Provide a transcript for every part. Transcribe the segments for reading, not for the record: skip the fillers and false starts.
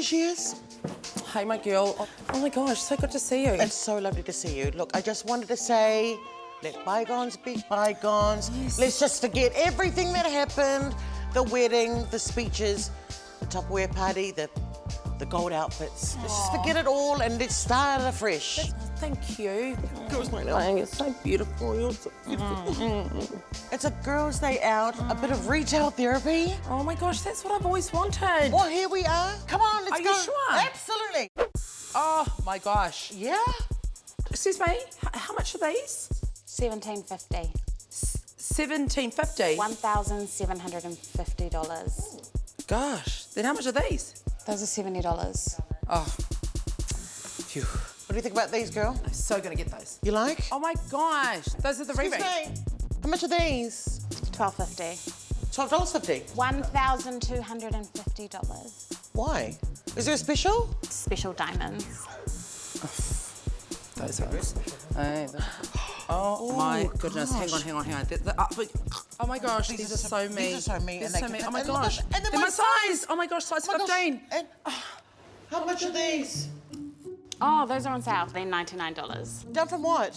she is. Hey, my girl. Oh my gosh, so good to see you. It's so lovely to see you. Look, I just wanted to say, let bygones be bygones. Yes. Let's just forget everything that happened. The wedding, the speeches, the Tupperware party, the gold outfits. Let's just forget it all and let's start afresh. Thank you. Girls' night out. You're so beautiful. You're so beautiful. It's a girls' day out, a bit of retail therapy. Oh my gosh, that's what I've always wanted. Well, here we are. Come on, let's go. Are you sure? Absolutely. Oh my gosh. Yeah? Excuse me, how much are these? $17.50. $17.50? $1,750. Gosh, then how much are these? Those are $70. Oh, phew. What do you think about these, girl? I'm so gonna get those. You like? Oh my gosh, those are the Excuse Riri. me. How much are these? $12.50. $12.50. $1,250. Why? Is there a special? Special diamonds. Those ones. Oh my goodness, hang on. Oh my gosh, these are so me. These are so me. They're and so they me. can- Oh my and look gosh. at- and They're my size. Oh my gosh, size Oh my gosh. 15. And how much are these? Oh, those are on sale. They're $99. Down from what?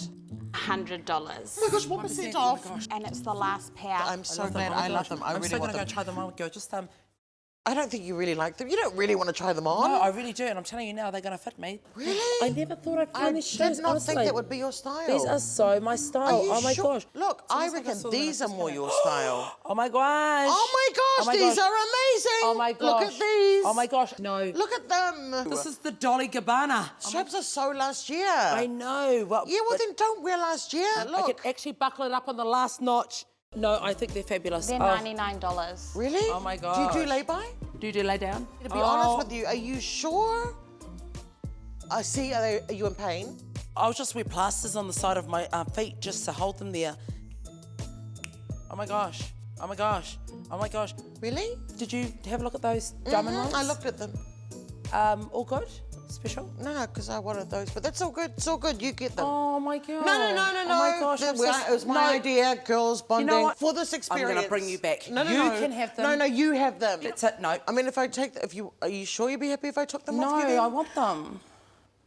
$100. Oh my gosh, 1% off. Oh my gosh. And it's the last pair. I'm so glad. I love them. I I'm really so want gonna them. go try them on, girl. Just I don't think you really like them. You don't really want to try them on. No, I really do, and I'm telling you now, they're gonna fit me. Really? I never thought I'd I find these did shoes. not honestly. think that would be your style. These are so my style. Are you Oh my sure? gosh. Look, It's I almost like reckon saw them these at are the more discount. your style. Oh my gosh. Oh my gosh, these are amazing. Oh my gosh. Look at these. Oh my gosh. No. Look at them. This is the Dolly Gabbana. Straps are so last year. I know. Well, Yeah, well but then don't wear last year. I Look. could actually buckle it up on the last notch. No, I think they're fabulous. They're $99. Really? Oh my Do gosh. you do lay-by? Do you lay down? To be honest with you, are you sure? I see, are you in pain? I'll just wear plasters on the side of my feet just to hold them there. Oh my gosh. Oh my gosh. Oh my gosh. Really? Did you have a look at those diamond ones? I looked at them. All good? Special? No, because I wanted those, but that's all good. It's all good. You get them. Oh my god. No. Oh my gosh. I'm so It was my idea, girls bonding what? for this experience. I'm going to bring you back. No. You can have them. No, you have them. That's it. No. I mean, if I take, are you sure you'd be happy if I took them off you? No, Then? I want them.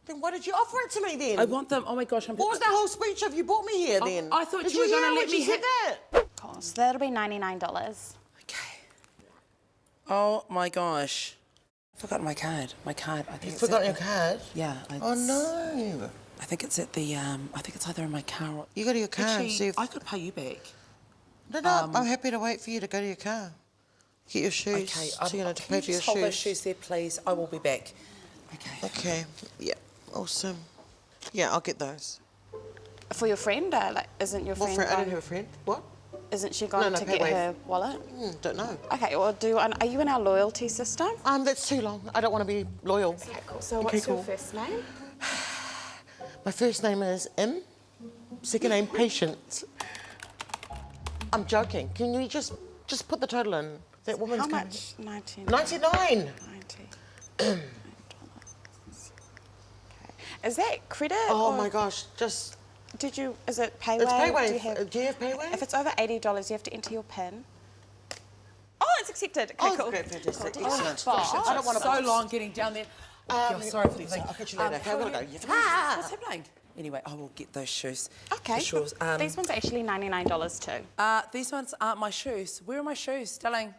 Then why did you offer it to me then? I want them. Oh my gosh. What was that whole speech of you brought me here then? I thought Did you were hear gonna when let me she said that? Of course. That'll be $99. Okay. Oh my gosh. I forgot my card. My card. I think You it's forgot at your the- card? Yeah. Oh no. I think it's at the. I think it's either in my car or. You go to your car and Actually, see if... I could pay you back. No, I'm happy to wait for you to go to your car. Get your shoes. Okay. So you're going to can pay you for your just hold those shoes. shoes there, please? I will be back. Okay. Okay. Yeah. Awesome. Yeah, I'll get those. For your friend? Like, isn't your What friend friend? I gone- don't have a friend. What? Isn't she going to pay get wave. her wallet? Don't know. Okay, well, are you in our loyalty system? That's too long. I don't want to be loyal. Okay, cool. So Okay, what's your cool. first name? My first name is M. Second name, Patient. I'm joking. Can you just put the total in? That woman's How going- much? 19. 99. 90. Is that credit? Oh or my gosh, just... is it paywave? It's paywave. Do you have, paywave? if it's over $80, you have to enter your PIN. Oh, it's accepted. Okay, Oh, cool. great, fantastic. Cool. Excellent. Gosh, I don't want to... So long getting down there. Girl, sorry for the thing. I'll catch you later. Okay, I've got to go. What's happening? Anyway, I will get those shoes. Okay. For sure. These ones are actually $99 too. These ones aren't my shoes. Where are my shoes, darling?